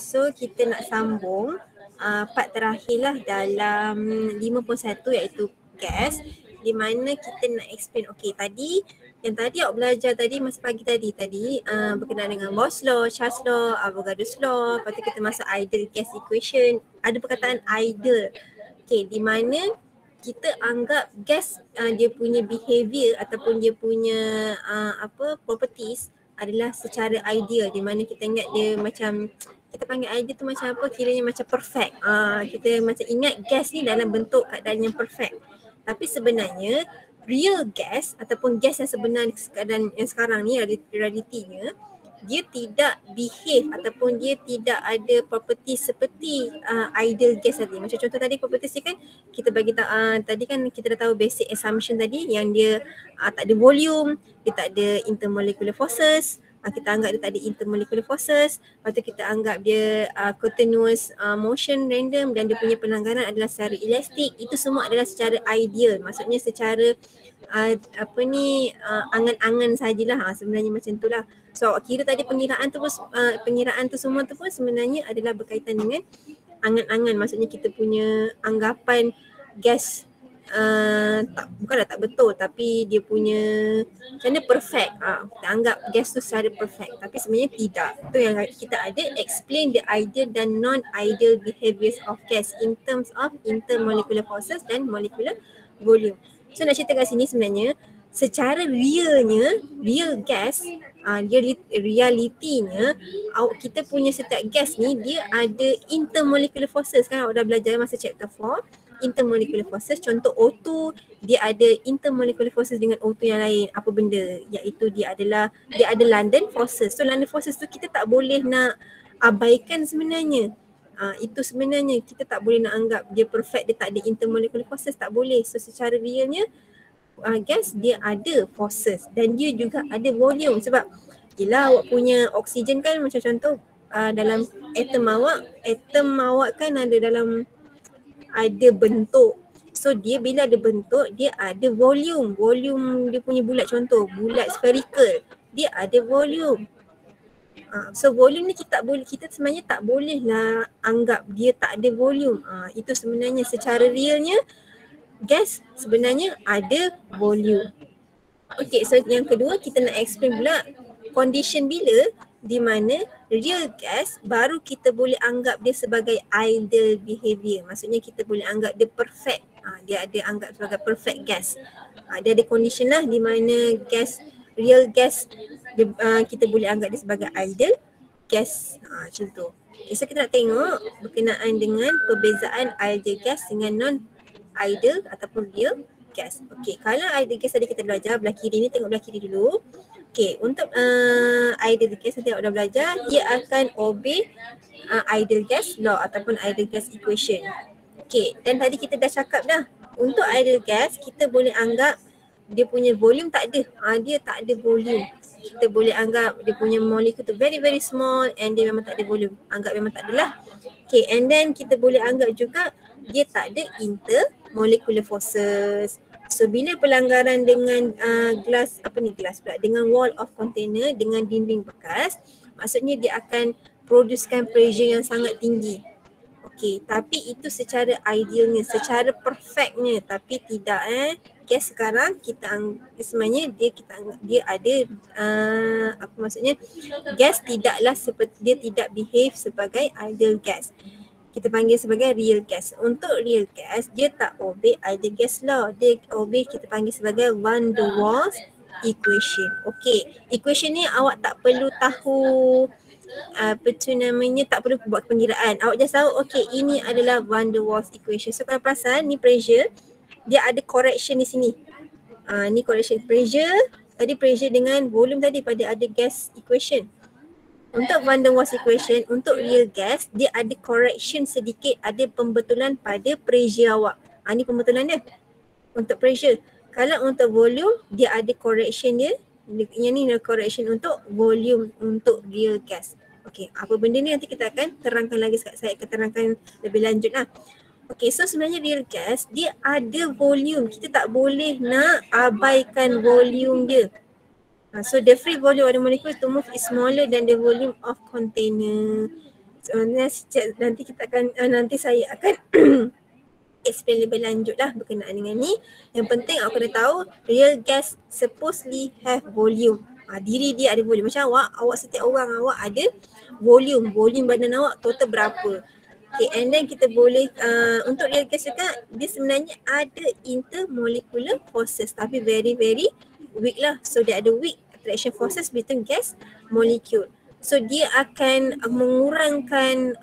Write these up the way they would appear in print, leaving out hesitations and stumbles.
So kita nak sambung part terakhir lah dalam 51 iaitu gas, di mana kita nak explain. Okay, yang tadi awak belajar tadi masa pagi tadi berkenaan dengan Boyle's law, Charles law, Avogadro's law. Lepas tu kita masuk ideal gas equation. Ada perkataan ideal. Okay, di mana kita anggap gas dia punya behavior ataupun dia punya properties adalah secara ideal, di mana kita ingat dia macam, kita panggil ideal tu macam apa, kiranya macam perfect. Kita macam ingat gas ni dalam bentuk keadaan yang perfect. Tapi sebenarnya real gas ataupun gas yang sebenar keadaan yang sekarang ni, realitinya dia tidak behave ataupun dia tidak ada property seperti ideal gas tadi. Macam contoh tadi properties dia kan kita bagi tadi kan kita dah tahu basic assumption tadi yang dia tak ada volume, dia tak ada intermolecular forces. Kita anggap dia tak ada intermolecular forces. Lepas tu kita anggap dia continuous motion random dan dia punya pelanggaran adalah secara elastik. Itu semua adalah secara ideal. Maksudnya secara angan-angan sajalah, sebenarnya macam itulah. So kira tadi pengiraan tu semua tu pun sebenarnya adalah berkaitan dengan angan-angan. Maksudnya kita punya anggapan gas bukanlah tak betul, tapi dia punya macam mana perfect. Kita anggap gas tu secara perfect, tapi sebenarnya tidak. Itu yang kita ada explain the ideal dan non-ideal behaviors of gas in terms of intermolecular forces dan molecular volume. So nak cerita kat sini sebenarnya secara real gas, realitinya kita punya setiap gas ni dia ada intermolecular forces. Kan awak dah belajar masa chapter 4 intermolecular forces. Contoh O2, dia ada intermolecular forces dengan O2 yang lain. Apa benda? Iaitu dia ada London forces. So London forces tu kita tak boleh nak abaikan sebenarnya. Itu sebenarnya kita tak boleh nak anggap dia perfect, dia tak ada intermolecular forces, tak boleh. So secara realnya gas dia ada forces dan dia juga ada volume. Sebab yelah awak punya oksigen kan macam contoh dalam atom awak kan ada bentuk. So dia bila ada bentuk, dia ada volume. Volume dia punya bulat, contoh bulat spherical, dia ada volume. So volume ni kita sebenarnya tak boleh lah anggap dia tak ada volume. Itu sebenarnya secara realnya gas sebenarnya ada volume. Okay, so yang kedua kita nak explain pula condition bila di mana real gas baru kita boleh anggap dia sebagai ideal behavior. Maksudnya kita boleh anggap dia perfect. Dia ada anggap sebagai perfect gas. Dia ada condition lah di mana real gas kita boleh anggap dia sebagai ideal gas. Macam tu. Okay, so kita nak tengok berkenaan dengan perbezaan ideal gas dengan non-ideal ataupun real gas. Okay, kalau ideal gas tadi kita belajar belah kiri ni, tengok belah kiri dulu. Okay, untuk ideal gas nanti awak dah belajar, dia akan obey ideal gas law ataupun ideal gas equation. Okay, dan tadi kita dah cakap dah, untuk ideal gas kita boleh anggap dia punya volume tak ada. Dia tak ada volume. Kita boleh anggap dia punya molekul tu very very small and dia memang tak ada volume. Anggap memang tak adalah. Okay, and then kita boleh anggap juga dia tak ada intermolecular forces. So bila pelanggaran dengan gelas pula, dengan wall of container, dengan dinding bekas, maksudnya dia akan producekan pressure yang sangat tinggi. Okay, tapi itu secara idealnya, secara perfectnya, tapi tidak gas sekarang sebenarnya dia ada maksudnya gas tidaklah seperti, dia tidak behave sebagai ideal gas. Kita panggil sebagai real gas. Untuk real gas, dia tak obey ideal gas law. Dia obey, kita panggil sebagai van der Waals equation. Okay, equation ni awak tak perlu tahu tak perlu buat pengiraan. Awak just tahu okay ini adalah van der Waals equation. So kalau perasan ni pressure, dia ada correction di sini. Ni correction pressure, tadi pressure dengan volume tadi pada ada gas equation. Untuk van der Waals equation, untuk real gas, dia ada correction sedikit, ada pembetulan pada pressure awak. Ni pembetulan dia untuk pressure. Kalau untuk volume, dia ada correction dia. Yang ni correction untuk volume untuk real gas. Okay, apa benda ni nanti kita akan terangkan lagi, saya akan terangkan lebih lanjut lah. Okay, so sebenarnya real gas, dia ada volume. Kita tak boleh nak abaikan volume dia. So the free volume of the molecule to move is smaller than the volume of container. Nanti kita akan nanti saya akan explain lebih lanjut lah berkenaan dengan ni. Yang penting awak kena tahu real gas supposedly have volume. Diri dia ada volume. Macam awak setiap orang awak ada volume badan awak total berapa. Okay, and then kita boleh untuk real gas juga dia sebenarnya ada intermolecular forces tapi very very weak lah. So dia ada weak attraction forces between gas molecule. So dia akan mengurangkan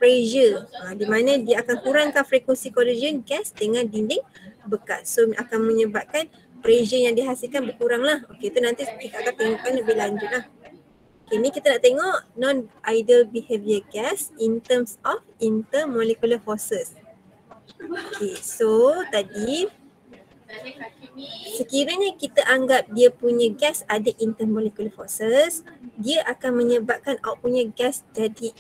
pressure di mana dia akan kurangkan frekuensi collision gas dengan dinding bekas. So akan menyebabkan pressure yang dihasilkan berkurang lah. Okay, itu nanti kita akan tengokkan lebih lanjut lah. Okay, ni kita nak tengok non-ideal behavior gas in terms of intermolecular forces. Okay, so tadi sekiranya kita anggap dia punya gas ada intermolecular forces, dia akan menyebabkan awak punya gas jadi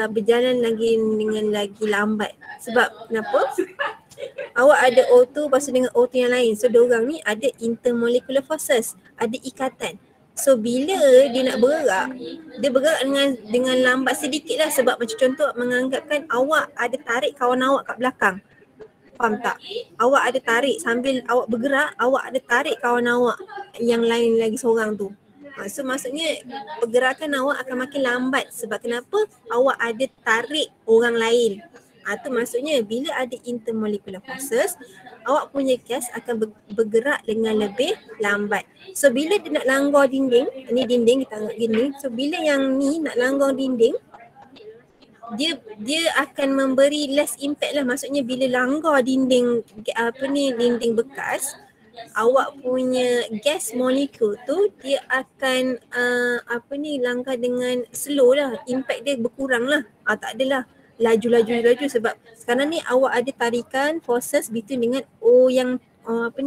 berjalan dengan lagi lambat. Sebab kenapa? Awak ada O2 lepas tu dengan O2 yang lain. So diorang ni ada intermolecular forces, ada ikatan. So bila dia nak bergerak, dia bergerak dengan lambat sedikit lah. Sebab macam contoh menganggapkan awak ada tarik kawan awak kat belakang. Faham tak? Awak ada tarik sambil awak bergerak, awak ada tarik kawan awak yang lain lagi seorang tu. So maksudnya pergerakan awak akan makin lambat. Sebab kenapa? Awak ada tarik orang lain. Tu maksudnya bila ada intermolecular forces, awak punya gas akan bergerak dengan lebih lambat. So bila dia nak langgar dinding, ni dinding kita anggap dinding. So bila yang ni nak langgar dinding, dia akan memberi less impact lah. Maksudnya bila langgar dinding dinding bekas, awak punya gas molekul tu dia akan langgar dengan slow lah. Impact dia berkurang lah. Tak adalah laju sebab sekarang ni awak ada tarikan forces between dengan yang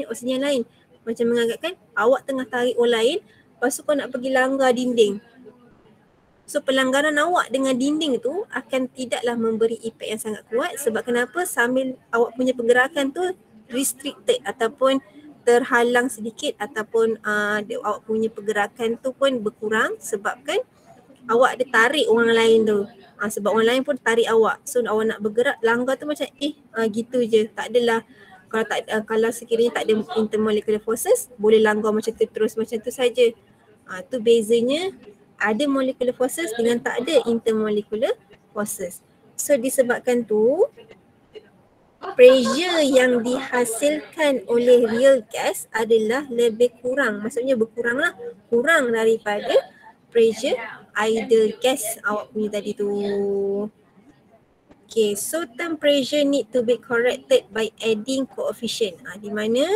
oksigen yang lain. Macam menganggapkan awak tengah tarik orang lain, lepas tu kau nak pergi langgar dinding. So pelanggaran awak dengan dinding tu akan tidaklah memberi impact yang sangat kuat. Sebab kenapa? Sambil awak punya pergerakan tu restricted ataupun terhalang sedikit, ataupun awak punya pergerakan tu pun berkurang sebabkan awak ada tarik orang lain tu. Sebab orang lain pun tarik awak. So awak nak bergerak, langgar tu macam gitu je. Tak adalah kalau sekiranya tak ada intermolecular forces, boleh langgar macam tu terus macam tu saja. Tu bezanya ada molecular forces dengan tak ada intermolecular forces. So disebabkan tu pressure yang dihasilkan oleh real gas adalah lebih kurang. Maksudnya berkuranglah, kurang daripada pressure ideal gas awak punya tadi tu. Okay, so term pressure need to be corrected by adding coefficient. Di mana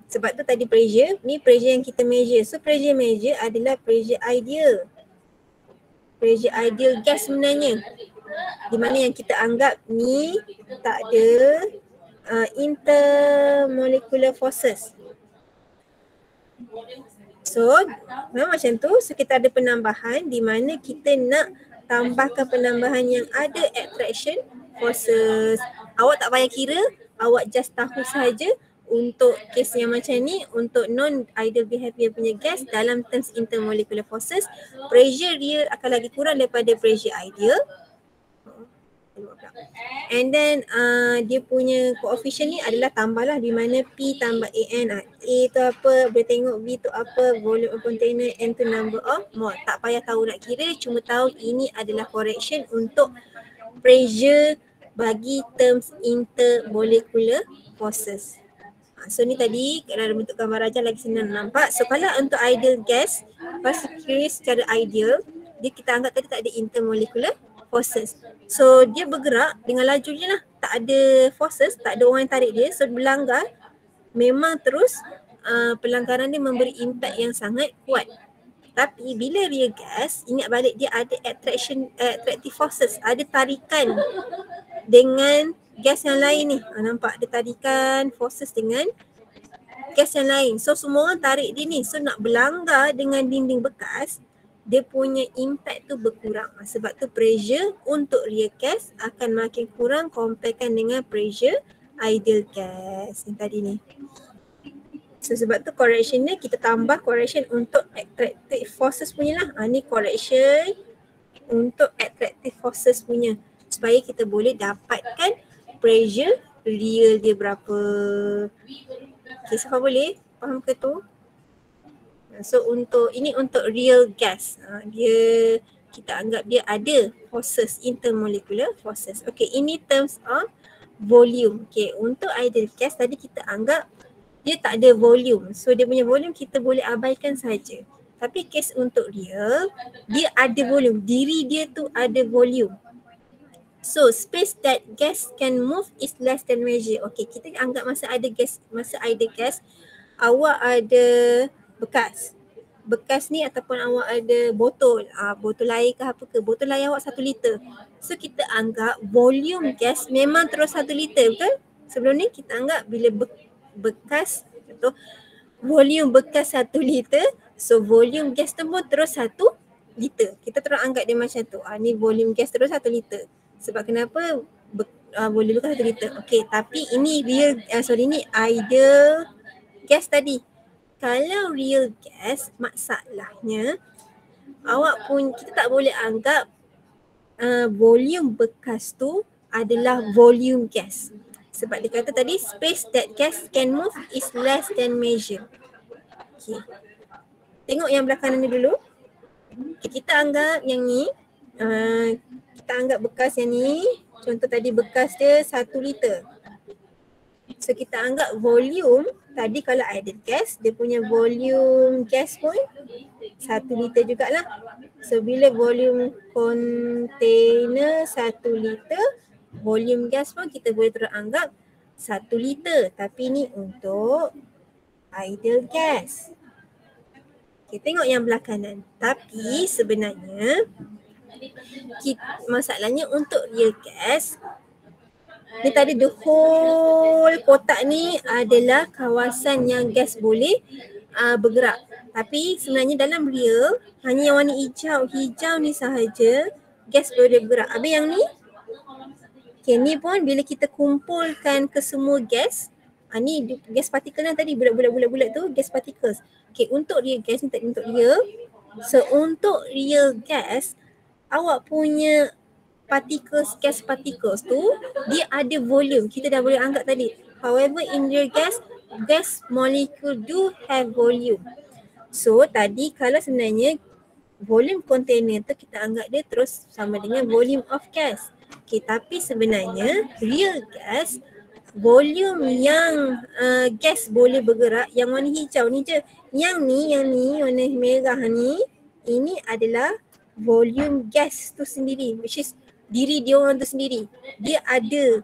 sebab tu tadi pressure, ni pressure yang kita measure. So pressure measure adalah pressure ideal. Pressure ideal gas sebenarnya. Di mana yang kita anggap ni tak ada intermolecular forces. So memang macam tu. So kita ada penambahan di mana kita nak tambahkan penambahan yang ada attraction forces. Awak tak payah kira, awak just tahu saja untuk kes yang macam ni, untuk non-ideal behavior punya gas dalam terms intermolecular forces, pressure dia akan lagi kurang daripada pressure ideal. And then dia punya coefficient ni adalah tambahlah di mana P tambah AN. A tu apa, boleh tengok V tu apa, volume of container, N tu number of mole. Tak payah tahu nak kira, cuma tahu ini adalah correction untuk pressure bagi terms intermolecular forces. So ni tadi kalau ada bentuk gambar rajah lagi senang nampak. So kalau untuk ideal gas, first kira secara ideal, dia kita anggap tadi tak ada intermolecular forces. So dia bergerak dengan laju je lah. Tak ada forces, tak ada orang yang tarik dia. So berlanggar, memang terus pelanggaran dia memberi impact yang sangat kuat. Tapi bila real gas, ingat balik dia ada attractive forces, ada tarikan dengan gas yang lain ni. Nampak ada tarikan forces dengan gas yang lain. So semua orang tarik dia ni. So nak berlanggar dengan dinding bekas, dia punya impact tu berkurang. Sebab tu pressure untuk real gas akan makin kurang comparekan dengan pressure ideal gas yang tadi ni. So sebab tu correction ni kita tambah correction untuk attractive forces punya lah. Ni correction untuk attractive forces punya, supaya kita boleh dapatkan pressure real dia berapa. Okay, so boleh faham ke tu? So untuk ini untuk real gas, dia kita anggap dia ada forces, intermolecular forces. Okay, ini terms of volume. Okay, untuk ideal gas tadi kita anggap dia tak ada volume. So dia punya volume kita boleh abaikan saja. Tapi kes untuk real, dia ada volume. Diri dia tu ada volume. So space that gas can move is less than measure. Okay, kita anggap masa ada gas, masa ideal gas, awak ada bekas. Bekas ni ataupun awak ada botol, botol air ke apa ke, botol air awak 1 liter. So kita anggap volume gas memang terus 1 liter, betul? Sebelum ni kita anggap bila bekas atau volume bekas 1 liter, so volume gas tu pun terus 1 liter. Kita terus anggap dia macam tu. Ni volume gas terus 1 liter. Sebab kenapa volume bekas 1 liter. Okay, tapi ini real, ini ideal gas tadi. Kalau real gas, masalahnya kita tak boleh anggap volume bekas tu adalah volume gas. Sebab dia kata tadi space that gas can move is less than measure. Okay. Tengok yang belakangan ni dulu. Okay, kita anggap yang ni, kita anggap bekas yang ni, contoh tadi bekas dia 1 liter. So kita anggap volume tadi kalau ideal gas, dia punya volume gas pun 1 liter jugalah. So bila volume container 1 liter, volume gas pun kita boleh terus anggap 1 liter. Tapi ni untuk ideal gas. Okay, tengok yang belakangan. Tapi sebenarnya masalahnya untuk real gas, ni tadi the whole kotak ni adalah kawasan yang gas boleh bergerak. Tapi sebenarnya dalam real, hanya yang warna hijau ni sahaja gas boleh bergerak. Habis yang ni, okay, ni pun bila kita kumpulkan ke semua gas, ni gas partikel yang tadi bulat-bulat tu gas particles. Okay, untuk real gas ni tadi untuk real. So untuk real gas, awak punya gas particles tu dia ada volume. Kita dah boleh anggap tadi. However in real gas molecule do have volume. So tadi kalau sebenarnya volume container tu kita anggap dia terus sama dengan volume of gas. Okay, tapi sebenarnya real gas, volume yang gas boleh bergerak yang warna hijau ni je. Yang ni warna merah ni, ini adalah volume gas tu sendiri, which is diri dia orang tu sendiri. Dia ada.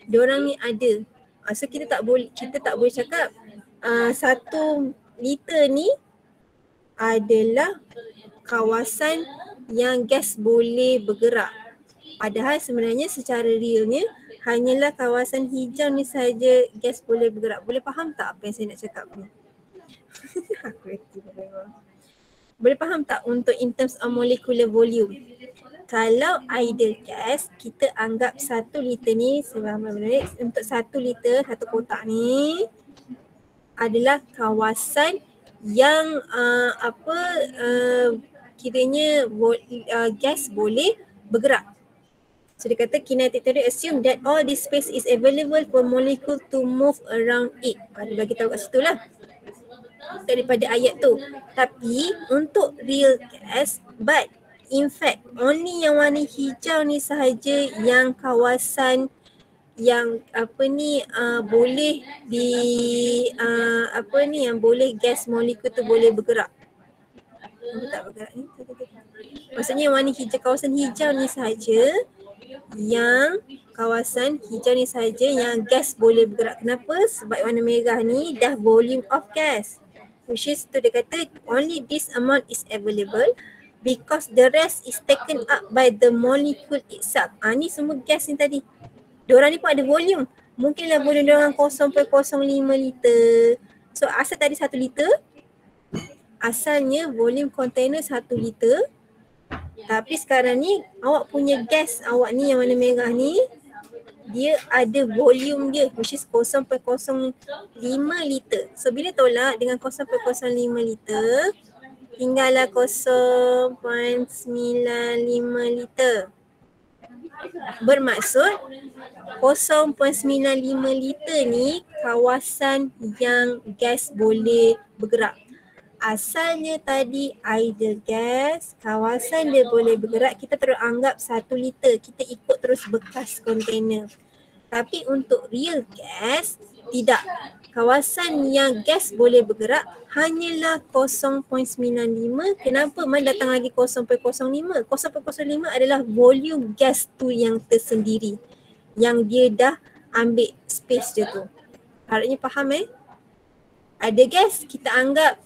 Dia orang ni ada. So kita tak boleh cakap 1 liter ni adalah kawasan yang gas boleh bergerak. Padahal sebenarnya secara realnya hanyalah kawasan hijau ni saja gas boleh bergerak. Boleh faham tak apa yang saya nak cakap ni? Aku reti boleh faham tak untuk in terms of molecular volume? Kalau ideal gas, kita anggap 1 liter ni untuk 1 liter, 1 kotak ni adalah kawasan yang kiranya gas boleh bergerak. So dia kata kinetic theory assume that all this space is available for molecule to move around it. Dia bagi tahu kat situ lah daripada ayat tu. Tapi untuk real gas, but in fact only yang warna hijau ni sahaja yang kawasan yang boleh yang boleh gas molekul tu boleh bergerak. Tak bergerak ni. Maksudnya warna hijau, kawasan hijau ni sahaja yang gas boleh bergerak. Kenapa? Sebab warna merah ni dah volume of gas. Which is tu dia kata only this amount is available because the rest is taken up by the molecule itself. Ni semua gas ni tadi. Diorang ni pun ada volume. Mungkinlah volume diorang 0.05 liter. So asal tadi 1 liter, asalnya volume container 1 liter. Tapi sekarang ni awak punya gas awak ni yang warna merah ni, dia ada volume dia which is 0.05 liter. So bila tolak dengan 0.05 liter, tinggallah 0.95 liter. Bermaksud 0.95 liter ni kawasan yang gas boleh bergerak. Asalnya tadi idle gas, kawasan dia boleh bergerak, kita terus anggap 1 liter, kita ikut terus bekas kontainer. Tapi untuk real gas, tidak. Kawasan yang gas boleh bergerak hanyalah 0.95. Kenapa man datang lagi 0.05? 0.05 adalah volume gas tu yang tersendiri, yang dia dah ambil space dia tu. Harapnya faham Ada gas, kita anggap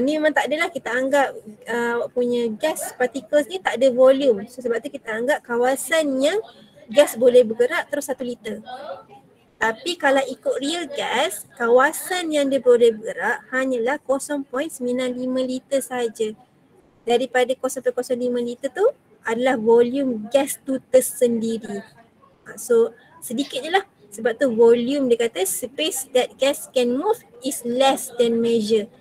ni memang tak adalah, kita anggap punya gas particles ni tak ada volume. So sebab tu kita anggap kawasan yang gas boleh bergerak terus 1 liter. Tapi kalau ikut real gas, kawasan yang dia boleh bergerak hanyalah 0.95 liter saja. Daripada 0.05 liter tu adalah volume gas tu tersendiri. So sedikit je lah. Sebab tu volume dia kata space that gas can move is less than measure.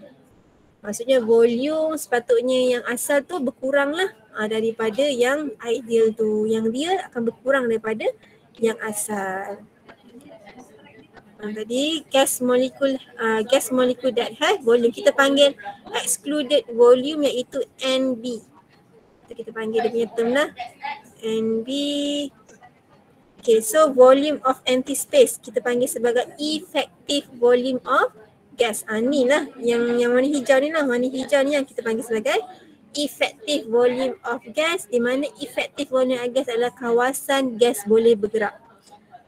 Maksudnya volume sepatutnya yang asal tu berkurang lah daripada yang ideal tu. Yang real akan berkurang daripada yang asal. Tadi gas molecule that have volume kita panggil excluded volume iaitu NB. Kita panggil dia punya term lah. NB. Okay, so volume of empty space kita panggil sebagai effective volume of gas. Ni lah yang warna hijau ni lah. Warna hijau ni yang kita panggil sebagai effective volume of gas, di mana effective volume of gas adalah kawasan gas boleh bergerak.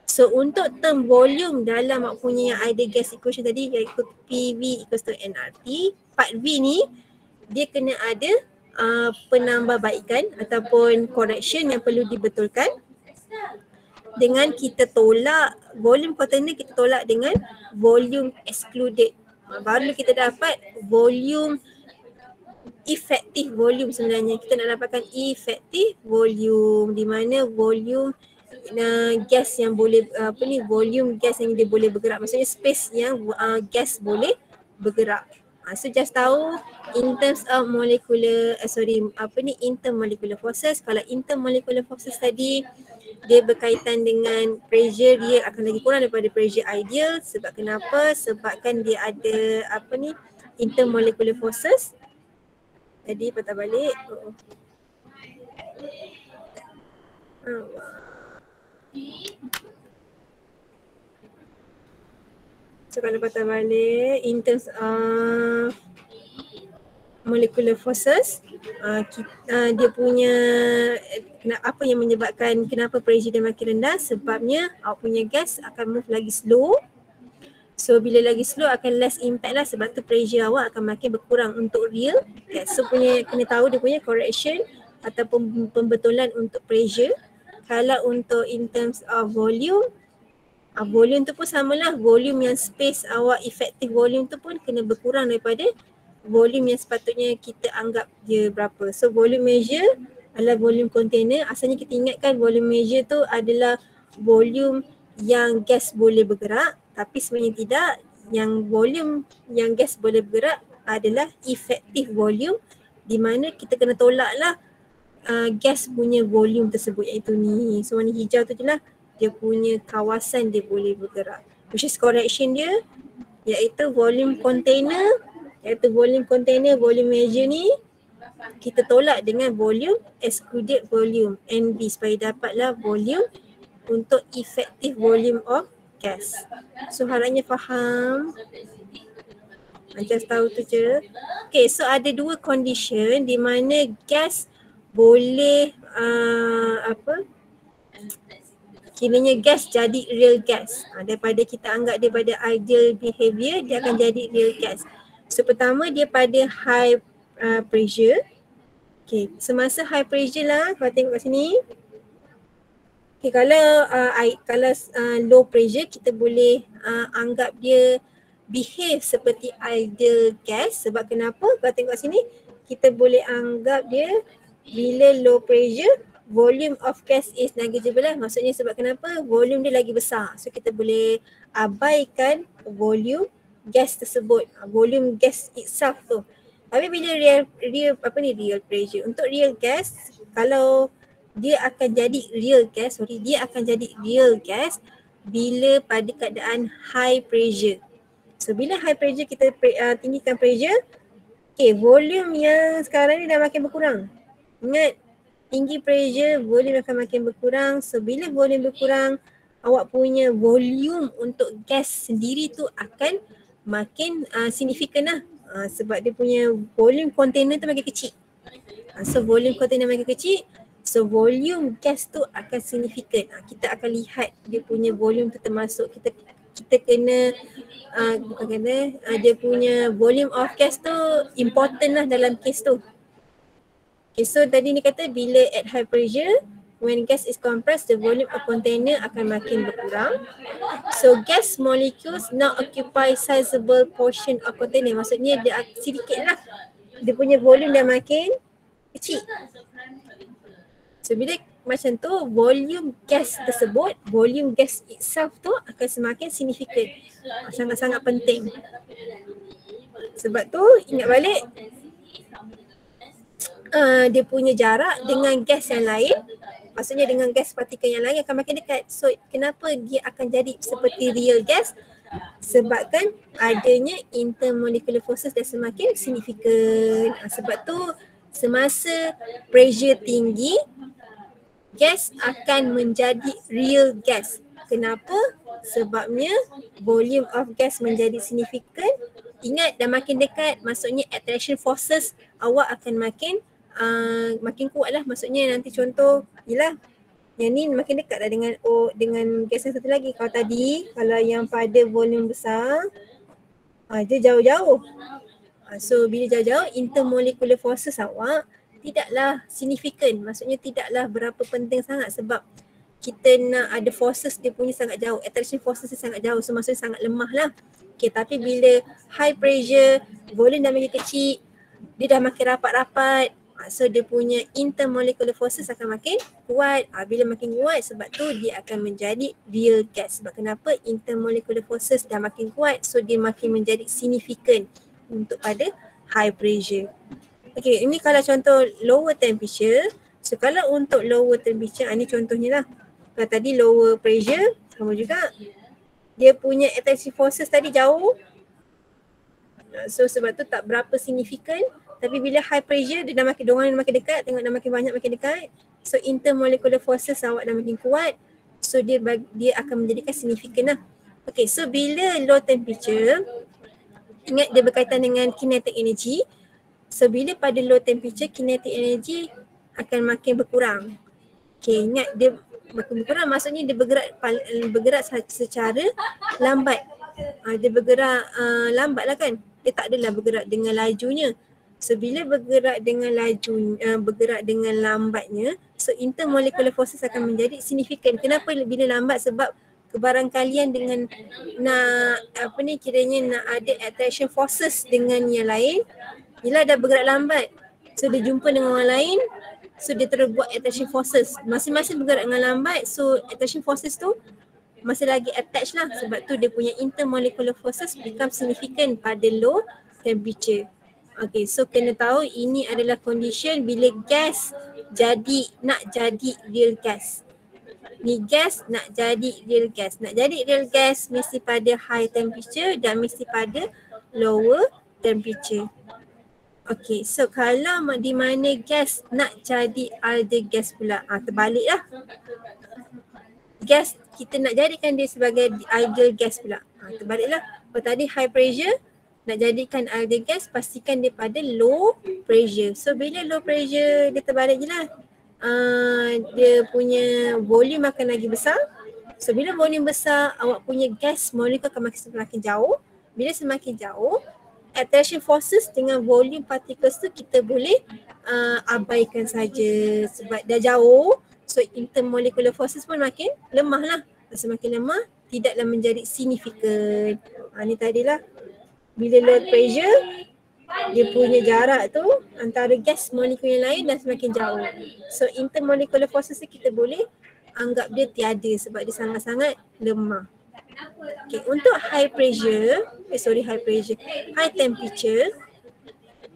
So untuk term volume dalam punya yang ideal gas equation tadi iaitu PV equals to nRT, part V ni dia kena ada penambahbaikan ataupun correction yang perlu dibetulkan dengan kita tolak volume container, kita tolak dengan volume excluded. Baru kita dapat volume effective volume sebenarnya. Kita nak dapatkan effective volume di mana volume gas yang boleh volume gas yang dia boleh bergerak, maksudnya space yang gas boleh bergerak. So just tahu in terms of molecular intermolecular forces. Kalau intermolecular forces tadi dia berkaitan dengan pressure, dia akan lagi kurang daripada pressure ideal. Sebab kenapa? Sebabkan dia ada intermolecular forces. Jadi patah balik. So kalau patah balik in terms of molecular forces, dia punya apa yang menyebabkan kenapa pressure dia makin rendah, sebabnya awak punya gas akan move lagi slow. So bila lagi slow akan less impact lah, sebab tu pressure awak akan makin berkurang untuk real gas. So kena tahu dia punya correction ataupun pembetulan untuk pressure. Kalau untuk in terms of volume, volume tu pun samalah, volume yang space awak effective volume tu pun kena berkurang daripada volume yang sepatutnya kita anggap dia berapa. So volume measure adalah volume container. Asalnya kita ingatkan volume measure tu adalah volume yang gas boleh bergerak, tapi sebenarnya tidak. Yang volume yang gas boleh bergerak adalah effective volume, di mana kita kena tolaklah gas punya volume tersebut, iaitu ni. So warna hijau tu je lah dia punya kawasan dia boleh bergerak, which is correction dia iaitu volume container, volume measure ni kita tolak dengan volume excluded volume NB supaya dapatlah volume untuk effective volume of gas. So harapnya faham. Just tahu tu je. Okay, so ada dua condition di mana gas boleh kiranya gas jadi real gas. Daripada kita anggap dia pada ideal behavior, dia akan jadi real gas. So pertama dia pada high pressure. Okay, semasa high pressure lah, kalau tengok kat sini. Okay, kalau low pressure kita boleh anggap dia behave seperti ideal gas. Sebab kenapa? Kalau tengok kat sini, kita boleh anggap dia bila low pressure, volume of gas is negligible lah. Maksudnya sebab kenapa? Volume dia lagi besar. So kita boleh abaikan volume gas tersebut, volume gas itself tu. Tapi bila real pressure, untuk real gas, kalau dia akan jadi real gas bila pada keadaan high pressure. So bila high pressure kita tinggikan pressure, volume yang sekarang ni dah makin berkurang. Ingat, tinggi pressure, volume akan makin berkurang. So bila volume berkurang, awak punya volume untuk gas sendiri tu akan makin signifikan lah. Sebab dia punya volume container tu makin kecil. So volume container makin kecil, so volume gas tu akan signifikan. Kita akan lihat dia punya volume tu termasuk. Kita kena dia punya volume of gas tu important lah dalam case tu. Okay, so tadi ni kata bila at high pressure, when gas is compressed, the volume of container akan makin berkurang. So gas molecules now occupy sizable portion of container. Maksudnya dia sedikit lah. Dia punya volume dah makin kecil. So bila macam tu, volume gas tersebut, volume gas itself tu akan semakin signifikan. Sangat-sangat penting. Sebab tu ingat balik, dia punya jarak dengan gas yang lain, maksudnya dengan gas partikel yang lain akan makin dekat. So kenapa dia akan jadi seperti real gas? Sebabkan adanya intermolecular forces yang semakin signifikan. Sebab tu semasa pressure tinggi, gas akan menjadi real gas. Kenapa? Sebabnya volume of gas menjadi signifikan. Ingat, dah makin dekat, maksudnya attraction forces awak akan makin kuat lah. Maksudnya nanti contoh, yelah, yang ni makin dekat lah dengan gas yang satu lagi. Kalau yang pada volume besar, dia jauh-jauh. So bila jauh-jauh, intermolecular forces awak tidaklah signifikan. Maksudnya tidaklah berapa penting sangat sebab kita nak ada forces dia punya sangat jauh. Attraction forces dia sangat jauh. So maksudnya sangat lemah lah. Okay, tapi bila high pressure, volume dah makin kecil, dia dah makin rapat-rapat. So dia punya intermolecular forces akan makin kuat. Bila makin kuat, sebab tu dia akan menjadi real gas. Sebab kenapa? Intermolecular forces dah makin kuat, so dia makin menjadi signifikan untuk pada high pressure. Okay, ini kalau contoh lower temperature. So kalau untuk lower temperature, ini contohnya lah. Kalau tadi lower pressure, sama juga. Dia punya attraction forces tadi jauh. So sebab tu tak berapa signifikan. Tapi bila high pressure, dia dah makin, diorang dah makin dekat, tengok dah makin banyak, makin dekat. So intermolecular forces awak dah makin kuat. So dia akan menjadikan signifikan lah. Okay, so bila low temperature, ingat dia berkaitan dengan kinetic energy. So bila pada low temperature, kinetic energy akan makin berkurang. Okay, ingat dia makin berkurang, maksudnya dia bergerak secara lambat. Dia bergerak lambat lah kan. Dia tak adalah bergerak dengan lajunya. So bila bergerak dengan lambatnya, so intermolecular forces akan menjadi signifikan. Kenapa bila lambat? Sebab kebarangkalian dengan nak ada attraction forces dengan yang lain, bila dah bergerak lambat, so dia jumpa dengan orang lain, so dia terus buat attraction forces. Masing-masing bergerak dengan lambat, so attraction forces tu masih lagi attach lah. Sebab tu dia punya intermolecular forces become significant pada low temperature. Okay, so kena tahu ini adalah condition bila gas nak jadi real gas. Ni gas nak jadi real gas. Nak jadi real gas mesti pada high temperature dan mesti pada lower temperature. Okay, so kalau di mana gas nak jadi ideal gas pula, terbalik lah. Gas kita nak jadikan dia sebagai ideal gas pula. Terbalik lah. Kalau tadi high pressure, nak jadikan ideal gas, pastikan dia pada low pressure. So bila low pressure, dia terbalik je lah. Dia punya volume akan lagi besar. So bila volume besar, awak punya gas molekul akan semakin jauh. Bila semakin jauh, attraction forces dengan volume particles tu kita boleh abaikan saja sebab dah jauh. So intermolecular forces pun makin lemah lah. Semakin lemah, tidaklah menjadi signifikan. Ni tadilah. Bila low pressure, dia punya jarak tu antara gas molekul yang lain dah semakin jauh. So intermolecular forces kita boleh anggap dia tiada sebab dia sangat-sangat lemah. Okay, untuk high temperature,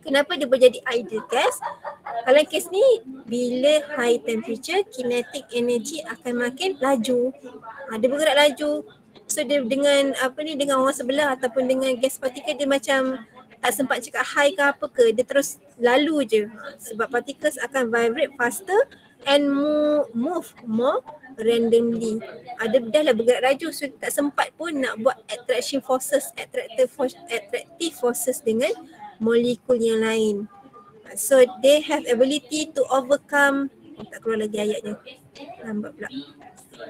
Kenapa dia boleh jadi ideal gas? Kalau kes ni, bila high temperature, kinetic energy akan makin laju. Dia bergerak laju. So dia dengan dengan orang sebelah ataupun dengan gas partikel, dia macam tak sempat cakap hi ke apa ke, dia terus lalu je. Sebab particles akan vibrate faster and move more randomly. Dia dah lah bergerak laju, so tak sempat pun nak buat attractive forces dengan molekul yang lain. So they have ability to overcome, tak keluar lagi ayatnya, lambat pula.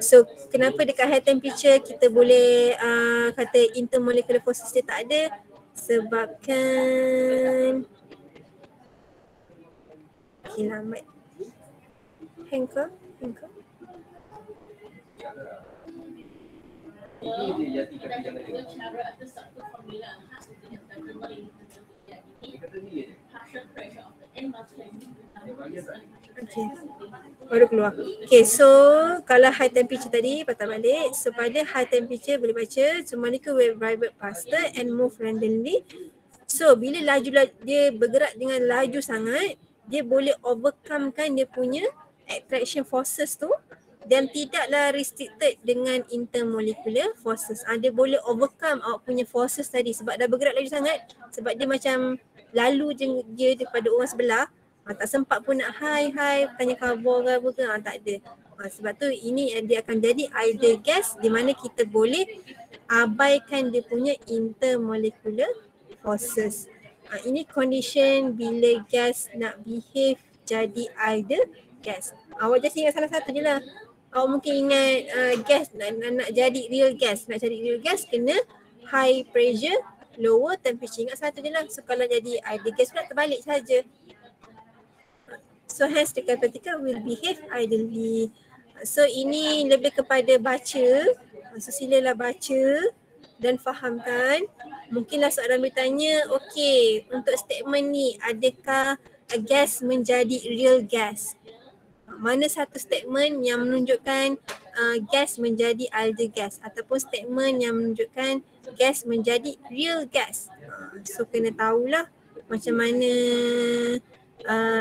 So kenapa dekat high temperature kita boleh kata intermolecular forces dia tak ada? Sebabkan lambat. Hang ke? Okay, baru keluar. Okay, so kalau high temperature tadi, patah balik. So pada high temperature boleh baca, so molecule will vibrate faster and move randomly. So bila dia bergerak dengan laju sangat, dia boleh overcome kan dia punya attraction forces tu, dan tidaklah restricted dengan intermolecular forces. Dia boleh overcome awak punya forces tadi sebab dah bergerak laju sangat, sebab dia macam lalu je dia daripada orang sebelah. Tak sempat pun nak hi tanya khabar ke apa ke, tak ada. Sebab tu ini dia akan jadi ideal gas di mana kita boleh abaikan dia punya intermolecular forces. Ini condition bila gas nak behave jadi ideal gas. Awak just ingat salah satu je lah. Awak mungkin ingat gas nak jadi real gas. Nak cari real gas kena high pressure, lower temperature. Ingat satu je lah. So kalau jadi ideal gas pula terbalik saja. So hence the particle will behave ideally. So ini lebih kepada baca. So silalah baca dan fahamkan. Mungkinlah soalan bertanya, okey, untuk statement ni adakah gas menjadi real gas? Mana satu statement yang menunjukkan gas menjadi ideal gas ataupun statement yang menunjukkan gas menjadi real gas? So kena tahulah macam mana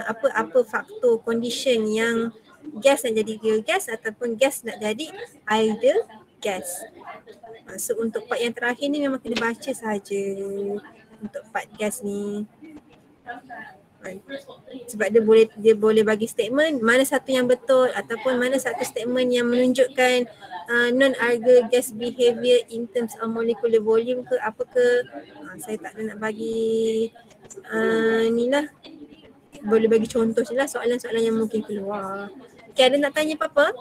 apa faktor condition yang gas nak jadi real gas ataupun gas nak jadi ideal gas. So untuk part yang terakhir ni memang kena baca saja untuk part gas ni. Sebab dia boleh bagi statement mana satu yang betul ataupun mana satu statement yang menunjukkan non-ideal gas behavior in terms of molecular volume ke apa ke. Saya tak nak bagi ni lah. Boleh bagi contoh je lah soalan-soalan yang mungkin keluar. Okay, ada nak tanya apa-apa?